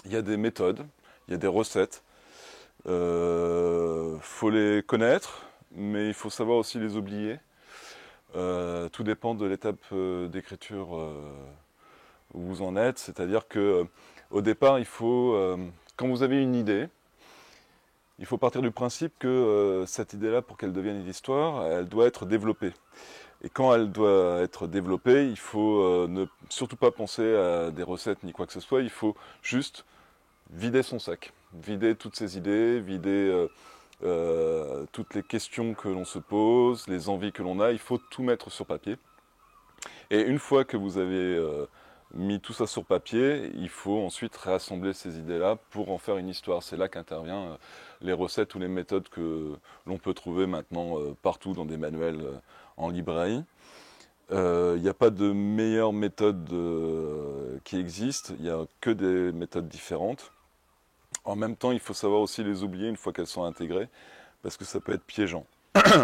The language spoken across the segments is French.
Il y a des méthodes, il y a des recettes. Faut les connaître, mais il faut savoir aussi les oublier. Tout dépend de l'étape d'écriture où vous en êtes. C'est-à-dire que au départ, quand vous avez une idée, il faut partir du principe que cette idée-là, pour qu'elle devienne une histoire, elle doit être développée. Et quand elle doit être développée, il faut ne surtout pas penser à des recettes ni quoi que ce soit. Il faut juste vider son sac, vider toutes ses idées, vider toutes les questions que l'on se pose, les envies que l'on a. Il faut tout mettre sur papier. Et une fois que vous avez mis tout ça sur papier, il faut ensuite rassembler ces idées-là pour en faire une histoire. C'est là qu'interviennent les recettes ou les méthodes que l'on peut trouver maintenant partout dans des manuels en librairie. Il n'y a pas de meilleure méthode qui existe, il n'y a que des méthodes différentes. En même temps, il faut savoir aussi les oublier une fois qu'elles sont intégrées, parce que ça peut être piégeant.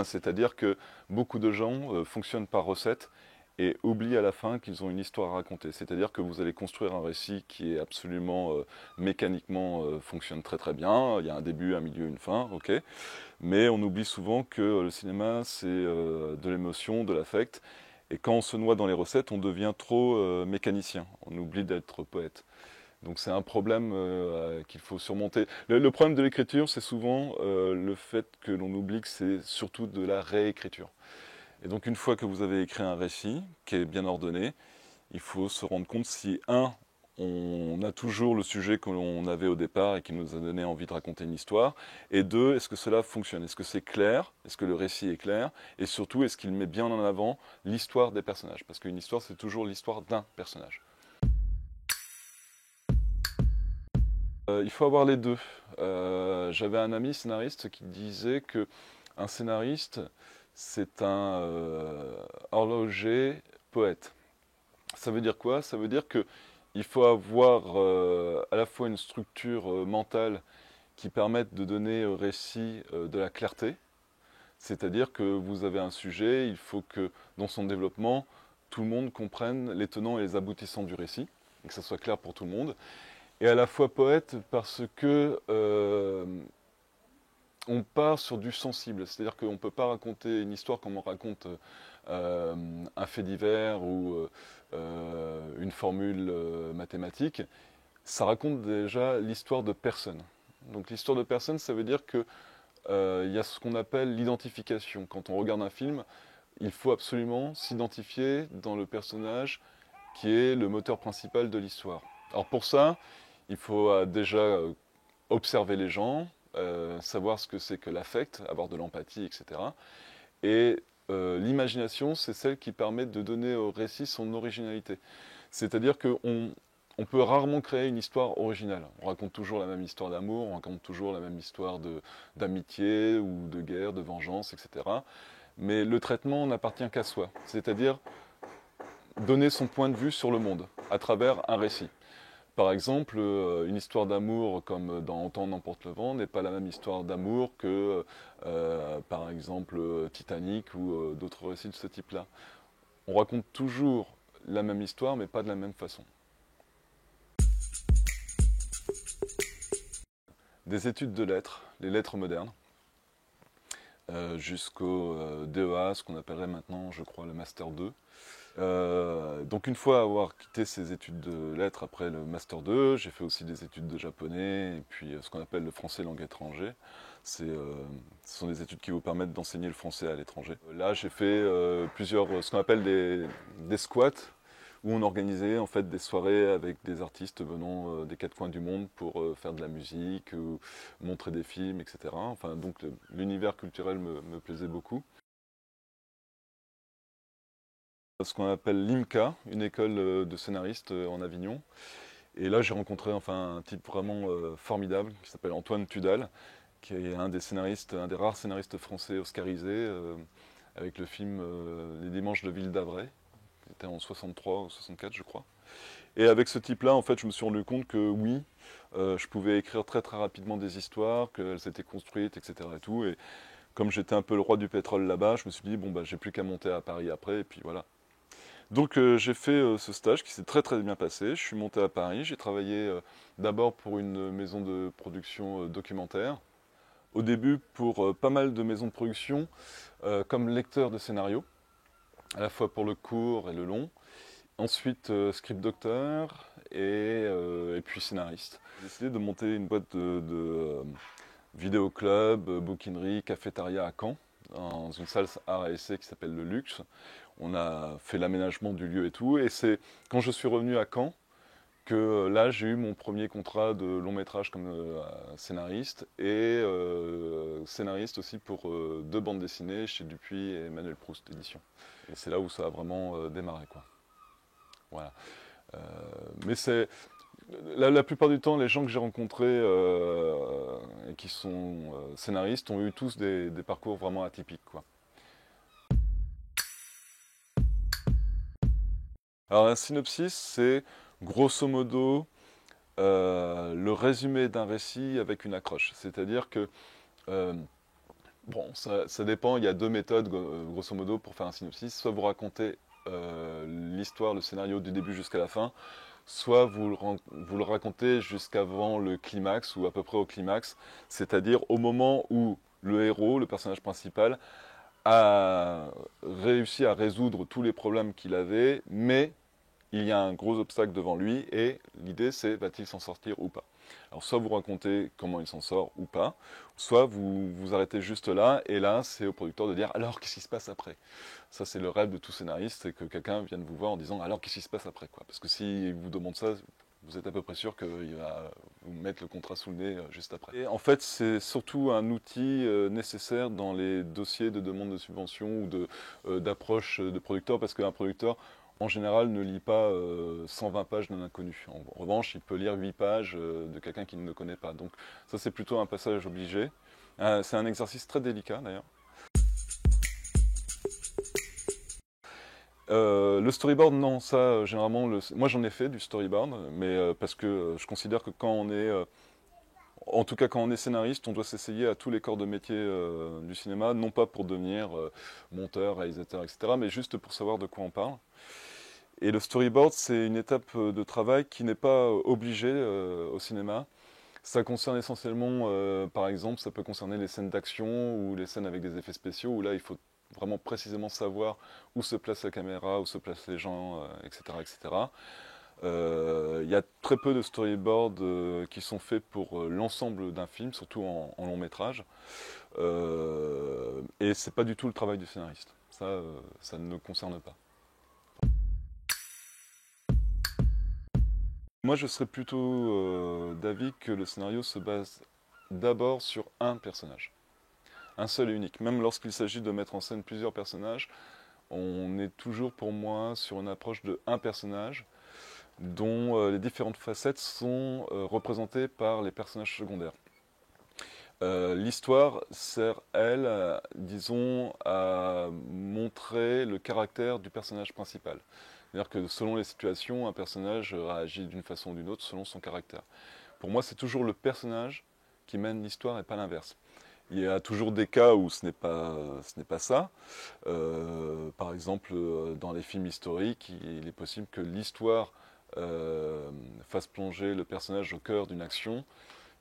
C'est-à-dire que beaucoup de gens fonctionnent par recette et oublient à la fin qu'ils ont une histoire à raconter. C'est-à-dire que vous allez construire un récit qui est absolument mécaniquement fonctionne très très bien. Il y a un début, un milieu, une fin, ok. Mais on oublie souvent que le cinéma c'est de l'émotion, de l'affect. Et quand on se noie dans les recettes, on devient trop mécanicien. On oublie d'être poète. Donc c'est un problème qu'il faut surmonter. Le problème de l'écriture, c'est souvent le fait que l'on oublie que c'est surtout de la réécriture. Et donc une fois que vous avez écrit un récit qui est bien ordonné, il faut se rendre compte si, on a toujours le sujet que l'on avait au départ et qui nous a donné envie de raconter une histoire, et deux, est-ce que cela fonctionne? Est-ce que c'est clair? Est-ce que le récit est clair? Et surtout, est-ce qu'il met bien en avant l'histoire des personnages? Parce qu'une histoire, c'est toujours l'histoire d'un personnage. Il faut avoir les deux. J'avais un ami scénariste qui disait que un scénariste, c'est un horloger poète. Ça veut dire quoi? Ça veut dire que il faut avoir à la fois une structure mentale qui permette de donner au récit de la clarté, c'est-à-dire que vous avez un sujet, il faut que dans son développement, tout le monde comprenne les tenants et les aboutissants du récit, et que ça soit clair pour tout le monde. Et à la fois poète parce que on part sur du sensible, c'est-à-dire qu'on ne peut pas raconter une histoire comme on raconte un fait divers ou une formule mathématique. Ça raconte déjà l'histoire de personne. Donc l'histoire de personne, ça veut dire que il y a ce qu'on appelle l'identification. Quand on regarde un film, il faut absolument s'identifier dans le personnage qui est le moteur principal de l'histoire. Alors pour ça, il faut déjà observer les gens, savoir ce que c'est que l'affect, avoir de l'empathie, etc. Et l'imagination, c'est celle qui permet de donner au récit son originalité. C'est-à-dire qu'on peut rarement créer une histoire originale. On raconte toujours la même histoire d'amour, on raconte toujours la même histoire d'amitié ou de guerre, de vengeance, etc. Mais le traitement n'appartient qu'à soi. C'est-à-dire donner son point de vue sur le monde à travers un récit. Par exemple, une histoire d'amour comme dans Autant n'emporte le vent n'est pas la même histoire d'amour que, par exemple, Titanic ou d'autres récits de ce type-là. On raconte toujours la même histoire, mais pas de la même façon. Des études de lettres, les lettres modernes, jusqu'au DEA, ce qu'on appellerait maintenant, je crois, le Master 2. Donc une fois avoir quitté ces études de lettres après le Master 2, j'ai fait aussi des études de japonais et puis ce qu'on appelle le français langue étrangère. Ce sont des études qui vous permettent d'enseigner le français à l'étranger. Là j'ai fait ce qu'on appelle des squats où on organisait en fait des soirées avec des artistes venant des quatre coins du monde pour faire de la musique, ou montrer des films, etc. Enfin donc l'univers culturel me plaisait beaucoup. Ce qu'on appelle l'IMCA, une école de scénaristes en Avignon. Et là, j'ai rencontré enfin un type vraiment formidable qui s'appelle Antoine Tudal, qui est un des scénaristes, un des rares scénaristes français oscarisés, avec le film Les Dimanches de Ville d'Avray, qui était en 63 ou 64, je crois. Et avec ce type-là, en fait, je me suis rendu compte que oui, je pouvais écrire très très rapidement des histoires, qu'elles étaient construites, etc. Et tout. Et comme j'étais un peu le roi du pétrole là-bas, je me suis dit bon bah j'ai plus qu'à monter à Paris après, et puis voilà. Donc j'ai fait ce stage qui s'est très très bien passé. Je suis monté à Paris, j'ai travaillé d'abord pour une maison de production documentaire. Au début pour pas mal de maisons de production comme lecteur de scénario, à la fois pour le court et le long. Ensuite script docteur et puis scénariste. J'ai décidé de monter une boîte de vidéoclub, bouquinerie, cafétéria à Caen, dans une salle art et essai qui s'appelle Le Luxe. On a fait l'aménagement du lieu et tout. Et c'est quand je suis revenu à Caen que là j'ai eu mon premier contrat de long métrage comme scénariste et scénariste aussi pour deux bandes dessinées chez Dupuis et Emmanuel Proust édition. Et c'est là où ça a vraiment démarré, quoi. Voilà. Euh, mais c'est la plupart du temps, les gens que j'ai rencontrés et qui sont scénaristes ont eu tous des parcours vraiment atypiques, quoi. Alors un synopsis, c'est grosso modo le résumé d'un récit avec une accroche. C'est-à-dire que, euh, bon, ça dépend, il y a deux méthodes grosso modo pour faire un synopsis. Soit vous racontez l'histoire, le scénario du début jusqu'à la fin, soit vous le racontez jusqu'avant le climax ou à peu près au climax, c'est-à-dire au moment où le héros, le personnage principal, a réussi à résoudre tous les problèmes qu'il avait, mais il y a un gros obstacle devant lui et l'idée c'est va-t-il s'en sortir ou pas. Alors soit vous racontez comment il s'en sort ou pas, soit vous vous arrêtez juste là et là c'est au producteur de dire alors qu'est-ce qui se passe après. Ça c'est le rêve de tout scénariste, c'est que quelqu'un vienne vous voir en disant alors qu'est-ce qui se passe après quoi. Parce que s'il vous demande ça, vous êtes à peu près sûr qu'il va vous mettre le contrat sous le nez juste après. Et en fait, c'est surtout un outil nécessaire dans les dossiers de demande de subvention ou d'approche de producteur, parce qu'un producteur, en général, ne lit pas 120 pages d'un inconnu. En revanche, il peut lire 8 pages de quelqu'un qu'il ne connaît pas. Donc ça, c'est plutôt un passage obligé. C'est un exercice très délicat, d'ailleurs. Le storyboard, non, ça, généralement, moi j'en ai fait du storyboard, mais parce que je considère que quand on est, en tout cas quand on est scénariste, on doit s'essayer à tous les corps de métier du cinéma, non pas pour devenir monteur, réalisateur, etc., mais juste pour savoir de quoi on parle. Et le storyboard, c'est une étape de travail qui n'est pas obligée au cinéma. Ça concerne essentiellement, par exemple, ça peut concerner les scènes d'action ou les scènes avec des effets spéciaux, où là, il faut vraiment précisément savoir où se place la caméra, où se placent les gens, etc., etc. Il y a très peu de storyboards qui sont faits pour l'ensemble d'un film, surtout en long métrage. Et c'est pas du tout le travail du scénariste. Ça ne me concerne pas. Moi, je serais plutôt d'avis que le scénario se base d'abord sur un personnage. Un seul et unique. Même lorsqu'il s'agit de mettre en scène plusieurs personnages, on est toujours pour moi sur une approche de un personnage dont les différentes facettes sont représentées par les personnages secondaires. L'histoire sert, elle, disons, à montrer le caractère du personnage principal. C'est-à-dire que selon les situations, un personnage réagit d'une façon ou d'une autre selon son caractère. Pour moi, c'est toujours le personnage qui mène l'histoire et pas l'inverse. Il y a toujours des cas où ce n'est pas ça. Par exemple, dans les films historiques, il est possible que l'histoire fasse plonger le personnage au cœur d'une action,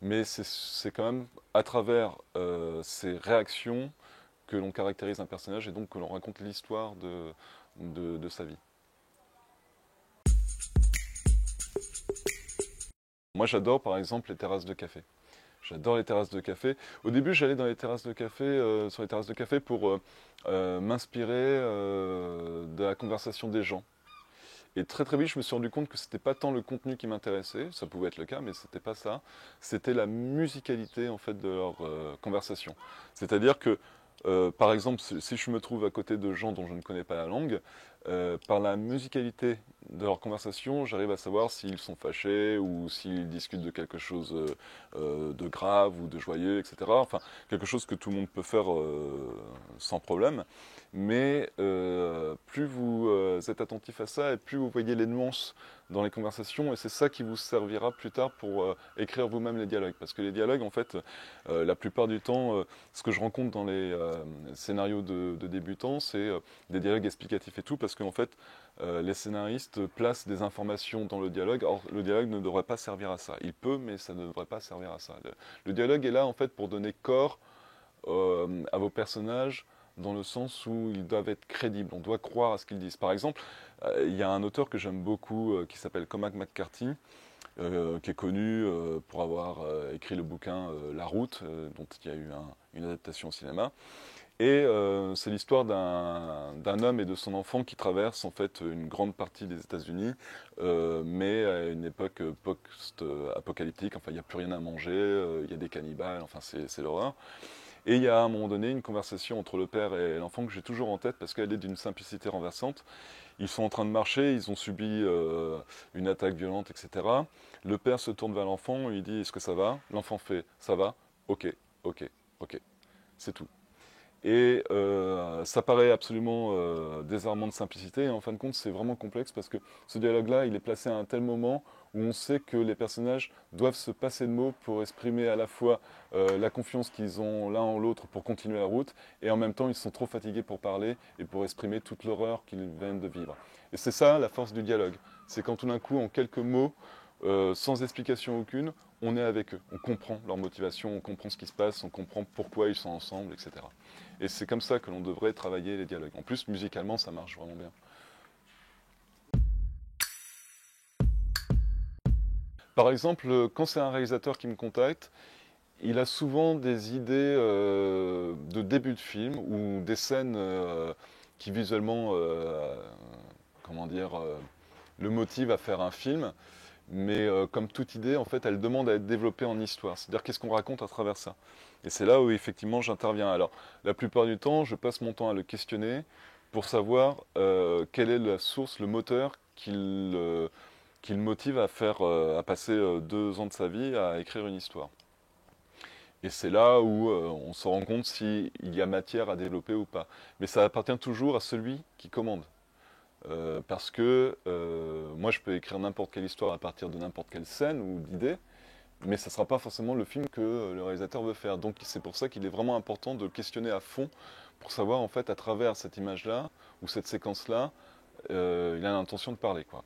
mais c'est quand même à travers ces réactions que l'on caractérise un personnage et donc que l'on raconte l'histoire de sa vie. Moi j'adore par exemple les terrasses de café. J'adore les terrasses de café. Au début, j'allais dans les terrasses de café, sur les terrasses de café pour m'inspirer de la conversation des gens. Et très très vite, je me suis rendu compte que c'était pas tant le contenu qui m'intéressait, ça pouvait être le cas, mais c'était pas ça. C'était la musicalité en fait de leur conversation. C'est-à-dire que, par exemple, si je me trouve à côté de gens dont je ne connais pas la langue, par la musicalité de leur conversation, j'arrive à savoir s'ils sont fâchés ou s'ils discutent de quelque chose de grave ou de joyeux, etc. Enfin, quelque chose que tout le monde peut faire sans problème. Mais plus vous êtes attentif à ça et plus vous voyez les nuances dans les conversations, et c'est ça qui vous servira plus tard pour écrire vous-même les dialogues. Parce que les dialogues, en fait, la plupart du temps, ce que je rencontre dans les scénarios de débutants, c'est des dialogues explicatifs et tout, parce parce qu'en fait, les scénaristes placent des informations dans le dialogue. Or, le dialogue ne devrait pas servir à ça. Il peut, mais ça ne devrait pas servir à ça. Le dialogue est là, en fait, pour donner corps à vos personnages, dans le sens où ils doivent être crédibles. On doit croire à ce qu'ils disent. Par exemple, il y a un auteur que j'aime beaucoup qui s'appelle Cormac McCarthy, qui est connu pour avoir écrit le bouquin La Route, dont il y a eu une adaptation au cinéma. Et c'est l'histoire d'un homme et de son enfant qui traversent en fait une grande partie des États-Unis, mais à une époque post-apocalyptique. Enfin, il n'y a plus rien à manger, il y a des cannibales, enfin, c'est l'horreur. Et il y a à un moment donné une conversation entre le père et l'enfant que j'ai toujours en tête parce qu'elle est d'une simplicité renversante. Ils sont en train de marcher, ils ont subi une attaque violente, etc. Le père se tourne vers l'enfant, il dit est-ce que ça va? L'enfant fait ça va? Ok, ok, ok. C'est tout. Et ça paraît absolument désarmant de simplicité, et en fin de compte c'est vraiment complexe parce que ce dialogue-là, il est placé à un tel moment où on sait que les personnages doivent se passer de mots pour exprimer à la fois la confiance qu'ils ont l'un en l'autre pour continuer la route, et en même temps ils sont trop fatigués pour parler et pour exprimer toute l'horreur qu'ils viennent de vivre. Et c'est ça la force du dialogue, c'est quand tout d'un coup en quelques mots, sans explication aucune, on est avec eux, on comprend leur motivation, on comprend ce qui se passe, on comprend pourquoi ils sont ensemble, etc. Et c'est comme ça que l'on devrait travailler les dialogues. En plus, musicalement, ça marche vraiment bien. Par exemple, quand c'est un réalisateur qui me contacte, il a souvent des idées de début de film ou des scènes qui visuellement, comment dire, le motivent à faire un film. Mais comme toute idée, en fait, elle demande à être développée en histoire. C'est-à-dire qu'est-ce qu'on raconte à travers ça. Et c'est là où effectivement j'interviens. Alors, la plupart du temps, je passe mon temps à le questionner pour savoir quelle est la source, le moteur qui le motive à faire, à passer 2 ans de sa vie à écrire une histoire. Et c'est là où on se rend compte s'il y a matière à développer ou pas. Mais ça appartient toujours à celui qui commande. Parce que moi je peux écrire n'importe quelle histoire à partir de n'importe quelle scène ou d'idée, mais ça ne sera pas forcément le film que le réalisateur veut faire. Donc c'est pour ça qu'il est vraiment important de questionner à fond pour savoir en fait à travers cette image-là ou cette séquence-là, il a l'intention de parler, quoi.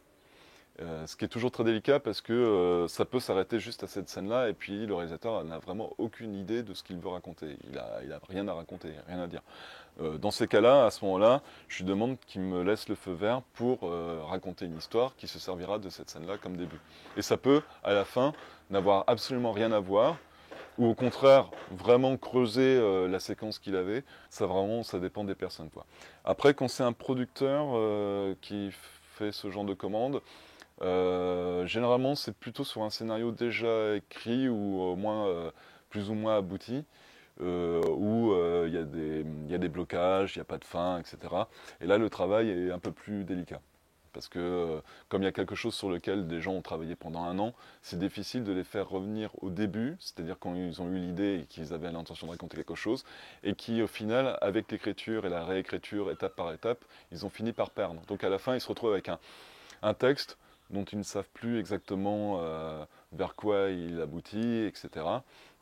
Ce qui est toujours très délicat parce que ça peut s'arrêter juste à cette scène-là et puis le réalisateur n'a vraiment aucune idée de ce qu'il veut raconter. Il a rien à raconter, rien à dire. Dans ces cas-là, à ce moment-là, je lui demande qu'il me laisse le feu vert pour raconter une histoire qui se servira de cette scène-là comme début. Et ça peut, à la fin, n'avoir absolument rien à voir, ou au contraire, vraiment creuser la séquence qu'il avait. Ça dépend des personnes, quoi. Après, quand c'est un producteur qui fait ce genre de commande, généralement, c'est plutôt sur un scénario déjà écrit ou au moins plus ou moins abouti, où il y a des blocages, il n'y a pas de fin, etc. Et là, le travail est un peu plus délicat. Parce que comme il y a quelque chose sur lequel des gens ont travaillé pendant 1 an, c'est difficile de les faire revenir au début, c'est-à-dire quand ils ont eu l'idée et qu'ils avaient l'intention de raconter quelque chose, et qui au final, avec l'écriture et la réécriture étape par étape, ils ont fini par perdre. Donc à la fin, ils se retrouvent avec un texte dont ils ne savent plus exactement vers quoi il aboutit, etc.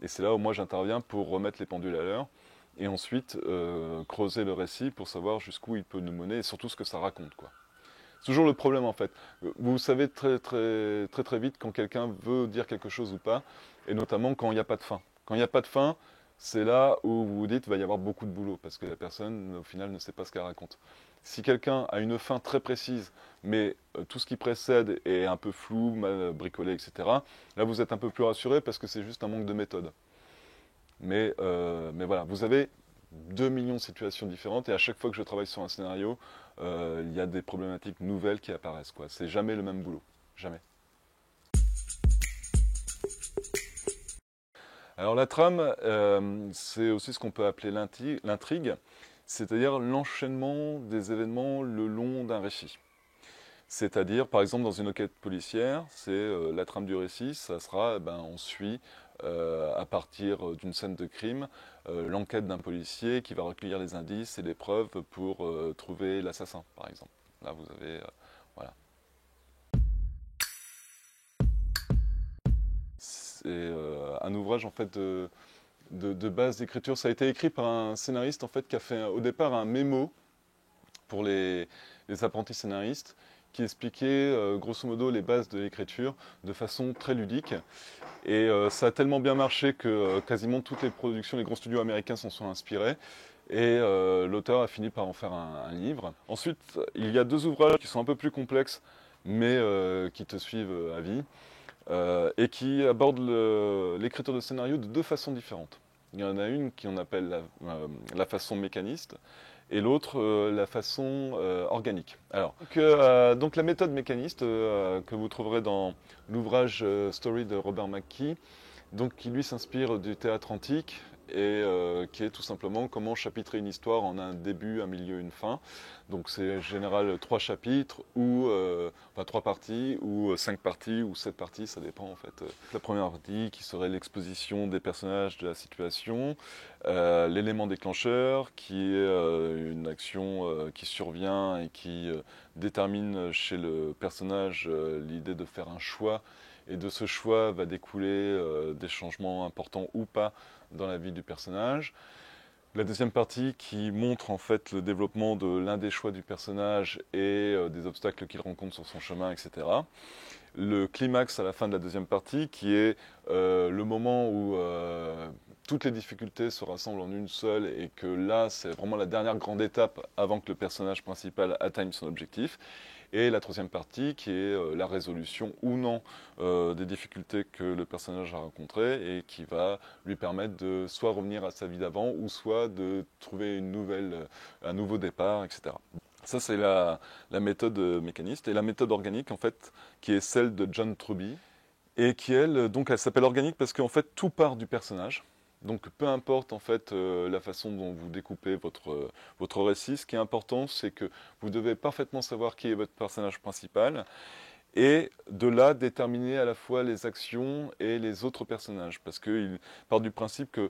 Et c'est là où moi j'interviens pour remettre les pendules à l'heure et ensuite creuser le récit pour savoir jusqu'où il peut nous mener et surtout ce que ça raconte, quoi. C'est toujours le problème en fait. Vous savez très vite quand quelqu'un veut dire quelque chose ou pas, et notamment quand il n'y a pas de fin. Quand il n'y a pas de fin, c'est là où vous vous dites qu'il va y avoir beaucoup de boulot, parce que la personne au final ne sait pas ce qu'elle raconte. Si quelqu'un a une fin très précise, mais tout ce qui précède est un peu flou, mal bricolé, etc., là vous êtes un peu plus rassuré parce que c'est juste un manque de méthode. Mais voilà, vous avez 2 millions de situations différentes et à chaque fois que je travaille sur un scénario, il y a des problématiques nouvelles qui apparaissent, quoi. C'est jamais le même boulot. Jamais. Alors la trame, c'est aussi ce qu'on peut appeler l'intrigue, c'est-à-dire l'enchaînement des événements le long d'un récit. C'est-à-dire, par exemple, dans une enquête policière, c'est la trame du récit, ça sera, on suit à partir d'une scène de crime l'enquête d'un policier qui va recueillir les indices et les preuves pour trouver l'assassin, par exemple. Là, vous avez, voilà. C'est un ouvrage en fait de base d'écriture. Ça a été écrit par un scénariste en fait qui a fait au départ un mémo pour les apprentis scénaristes, qui expliquait grosso modo les bases de l'écriture de façon très ludique. Et ça a tellement bien marché que quasiment toutes les productions, les gros studios américains s'en sont inspirés. Et l'auteur a fini par en faire un livre. Ensuite, il y a 2 ouvrages qui sont un peu plus complexes, mais qui te suivent à vie, et qui abordent l'écriture de scénario de 2 façons différentes. Il y en a une qu'on appelle la façon mécaniste, et l'autre la façon organique. Alors, donc la méthode mécaniste que vous trouverez dans l'ouvrage Story de Robert McKee, donc qui lui s'inspire du théâtre antique et qui est tout simplement comment chapitrer une histoire en un début, un milieu, une fin. Donc c'est en général 3 chapitres ou enfin 3 parties ou 5 parties ou 7 parties, ça dépend en fait. La première partie qui serait l'exposition des personnages, de la situation, l'élément déclencheur qui est une action qui survient et qui détermine chez le personnage l'idée de faire un choix. Et de ce choix va découler des changements importants ou pas dans la vie du personnage. La deuxième partie qui montre en fait le développement de l'un des choix du personnage et des obstacles qu'il rencontre sur son chemin, etc. Le climax à la fin de la deuxième partie qui est le moment où toutes les difficultés se rassemblent en une seule et que là c'est vraiment la dernière grande étape avant que le personnage principal atteigne son objectif. Et la troisième partie qui est la résolution ou non des difficultés que le personnage a rencontrées et qui va lui permettre de soit revenir à sa vie d'avant ou soit de trouver un nouveau départ, etc. Ça c'est la méthode mécaniste. Et la méthode organique en fait qui est celle de John Truby et qui elle s'appelle organique parce qu'en fait tout part du personnage. Donc peu importe en fait la façon dont vous découpez votre récit, ce qui est important c'est que vous devez parfaitement savoir qui est votre personnage principal et de là déterminer à la fois les actions et les autres personnages parce qu'il part du principe que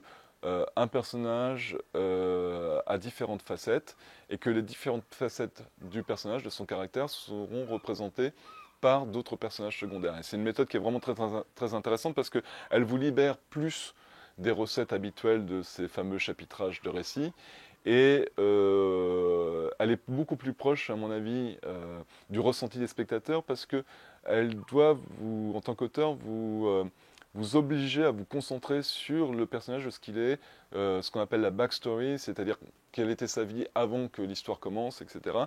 un personnage a différentes facettes et que les différentes facettes du personnage, de son caractère, seront représentées par d'autres personnages secondaires. Et c'est une méthode qui est vraiment très, très, très intéressante parce qu'elle vous libère plus des recettes habituelles de ces fameux chapitrages de récits. Et elle est beaucoup plus proche, à mon avis, du ressenti des spectateurs parce qu'elle doit, en tant qu'auteur, vous obliger à vous concentrer sur le personnage de ce qu'il est, ce qu'on appelle la backstory, c'est-à-dire quelle était sa vie avant que l'histoire commence, etc.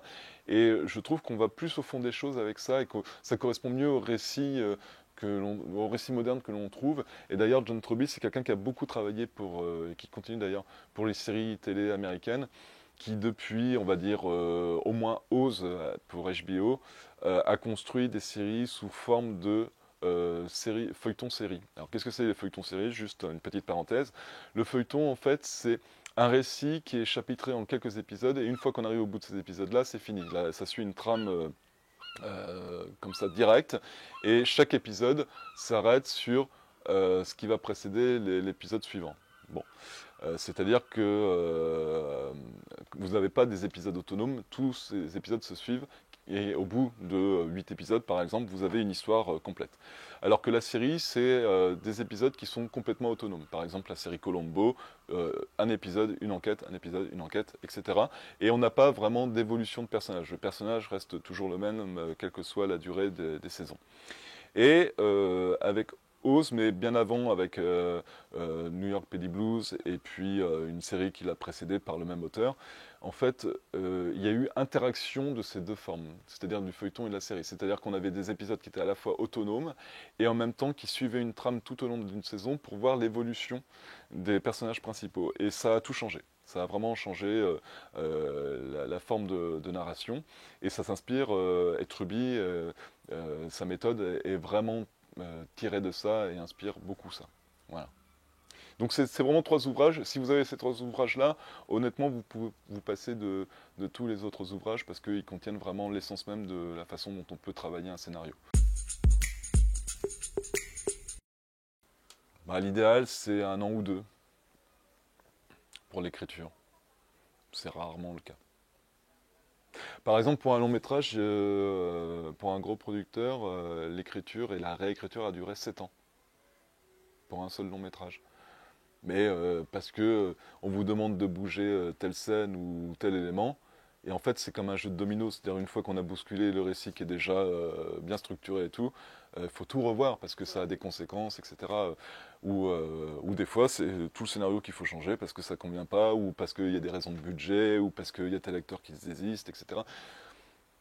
Et je trouve qu'on va plus au fond des choses avec ça et que ça correspond mieux au récit au récit moderne que l'on trouve. Et d'ailleurs, John Truby, c'est quelqu'un qui a beaucoup travaillé et qui continue d'ailleurs pour les séries télé américaines, qui depuis, on va dire, au moins Oz pour HBO, a construit des séries sous forme de feuilleton série. Alors qu'est-ce que c'est les feuilletons séries? Juste une petite parenthèse. Le feuilleton, en fait, c'est un récit qui est chapitré en quelques épisodes, et une fois qu'on arrive au bout de ces épisodes-là, c'est fini. Là, ça suit une trame comme ça direct, et chaque épisode s'arrête sur ce qui va précéder l'épisode suivant. Bon, c'est-à-dire que vous n'avez pas des épisodes autonomes, tous ces épisodes se suivent, et au bout de 8 épisodes, par exemple, vous avez une histoire complète. Alors que la série, c'est des épisodes qui sont complètement autonomes. Par exemple, la série Columbo, un épisode, une enquête, un épisode, une enquête, etc. Et on n'a pas vraiment d'évolution de personnage. Le personnage reste toujours le même, quelle que soit la durée des saisons. Et avec Oz, mais bien avant avec New York PD Blues et puis une série qui l'a précédée par le même auteur, en fait, il y a eu interaction de ces deux formes, c'est-à-dire du feuilleton et de la série. C'est-à-dire qu'on avait des épisodes qui étaient à la fois autonomes et en même temps qui suivaient une trame tout au long d'une saison pour voir l'évolution des personnages principaux. Et ça a tout changé. Ça a vraiment changé la forme de narration. Et ça s'inspire, et Truby, sa méthode est vraiment tirée de ça et inspire beaucoup ça. Voilà. Donc c'est vraiment 3 ouvrages. Si vous avez ces 3 ouvrages-là, honnêtement, vous pouvez vous passer de tous les autres ouvrages parce qu'ils contiennent vraiment l'essence même de la façon dont on peut travailler un scénario. Bah, l'idéal, c'est 1 an ou 2 pour l'écriture. C'est rarement le cas. Par exemple, pour un long métrage, pour un gros producteur, l'écriture et la réécriture a duré 7 ans pour un seul long métrage. Mais parce que on vous demande de bouger telle scène ou tel élément, Et en fait, c'est comme un jeu de domino, c'est-à-dire une fois qu'on a bousculé le récit qui est déjà bien structuré et tout, il faut tout revoir parce que ça a des conséquences, etc. Ou des fois, c'est tout le scénario qu'il faut changer parce que ça convient pas, ou parce qu'il y a des raisons de budget, ou parce qu'il y a tel acteur qui désiste, etc.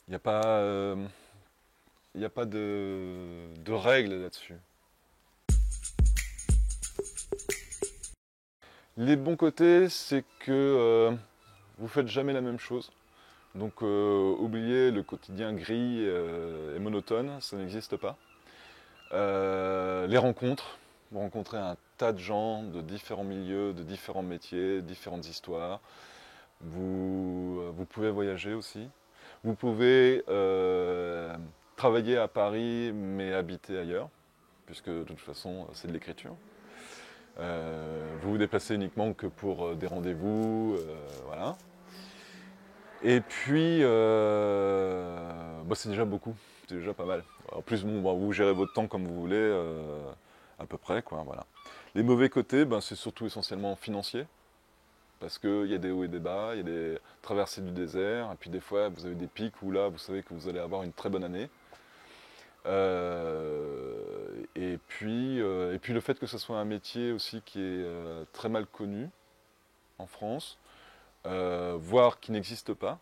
Il n'y a pas, il n'y a pas de règles là-dessus. Les bons côtés, c'est que vous faites jamais la même chose. Donc oubliez le quotidien gris et monotone, ça n'existe pas. Les rencontres, vous rencontrez un tas de gens de différents milieux, de différents métiers, différentes histoires. Vous pouvez voyager aussi. Vous pouvez travailler à Paris mais habiter ailleurs, puisque de toute façon c'est de l'écriture. Vous vous déplacez uniquement que pour des rendez-vous, voilà. Et puis, bah, c'est déjà beaucoup, c'est déjà pas mal. En plus, bon, bah, vous gérez votre temps comme vous voulez, à peu près, quoi, voilà. Les mauvais côtés, ben, c'est surtout essentiellement financier, parce qu'il y a des hauts et des bas, il y a des traversées du désert, et puis des fois, vous avez des pics où là, vous savez que vous allez avoir une très bonne année. Et puis le fait que ce soit un métier aussi qui est très mal connu en France, voire qui n'existe pas.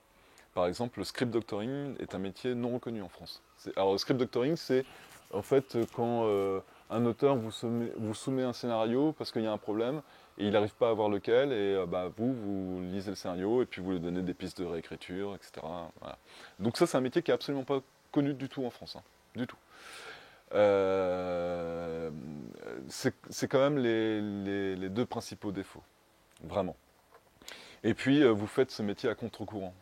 Par exemple, le script doctoring est un métier non reconnu en France. Alors, le script doctoring, c'est en fait quand un auteur vous soumet un scénario parce qu'il y a un problème et il n'arrive pas à voir lequel, et bah, vous lisez le scénario et puis vous lui donnez des pistes de réécriture, etc. Voilà. Donc ça, c'est un métier qui est absolument pas connu du tout en France, hein, du tout. Euh, c'est quand même les deux principaux défauts, vraiment. Et puis, vous faites ce métier à contre-courant.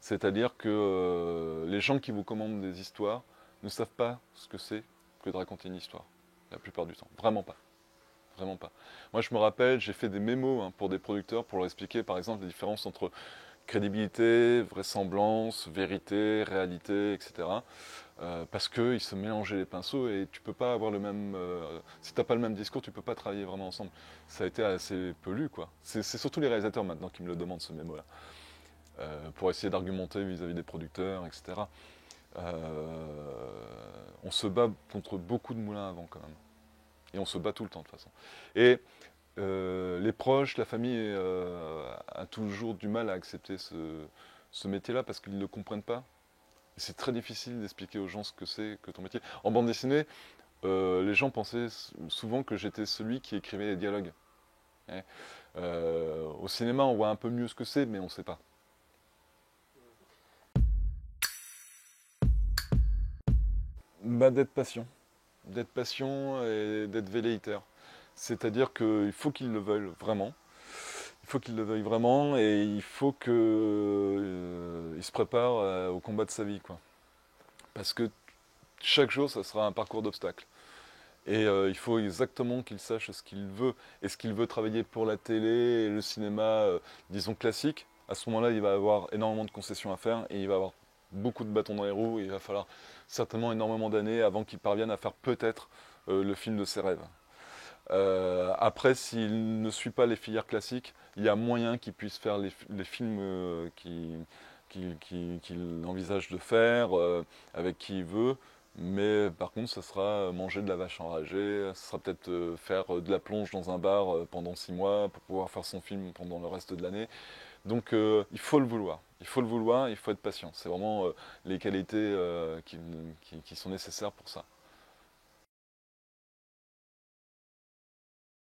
C'est-à-dire que les gens qui vous commandent des histoires ne savent pas ce que c'est que de raconter une histoire, la plupart du temps. Vraiment pas. Vraiment pas. Moi, je me rappelle, j'ai fait des mémos pour des producteurs pour leur expliquer, par exemple, la différence entre crédibilité, vraisemblance, vérité, réalité, etc. Parce qu'ils se mélangeaient les pinceaux et tu peux pas avoir le même. Si t'as pas le même discours, tu peux pas travailler vraiment ensemble. Ça a été assez pelu, quoi. C'est surtout les réalisateurs maintenant qui me le demandent, ce mémo-là. Pour essayer d'argumenter vis-à-vis des producteurs, etc. On se bat contre beaucoup de moulins à vent quand même. Et on se bat tout le temps de toute façon. Et les proches, la famille a toujours du mal à accepter ce métier-là parce qu'ils ne le comprennent pas. Et c'est très difficile d'expliquer aux gens ce que c'est que ton métier. En bande dessinée, les gens pensaient souvent que j'étais celui qui écrivait les dialogues. Ouais. Au cinéma, on voit un peu mieux ce que c'est, mais on ne sait pas. Bah, d'être patient. D'être patient et d'être velléitaire. C'est-à-dire qu'il faut qu'ils le veuillent vraiment. Il faut qu'il le veuille vraiment et il faut qu'il se prépare au combat de sa vie, quoi. Parce que chaque jour, ça sera un parcours d'obstacles. Et il faut exactement qu'il sache ce qu'il veut. Est-ce qu'il veut travailler pour la télé et le cinéma, disons, classique? À ce moment-là, il va avoir énormément de concessions à faire et il va avoir beaucoup de bâtons dans les roues. Et il va falloir certainement énormément d'années avant qu'il parvienne à faire peut-être le film de ses rêves. Après, s'il ne suit pas les filières classiques, il y a moyen qu'il puisse faire les films qu'il envisage de faire, avec qui il veut. Mais par contre, ça sera manger de la vache enragée, ça sera peut-être faire de la plonge dans un bar pendant 6 mois pour pouvoir faire son film pendant le reste de l'année. Donc il faut le vouloir. Il faut le vouloir, il faut être patient. C'est vraiment les qualités qui sont nécessaires pour ça.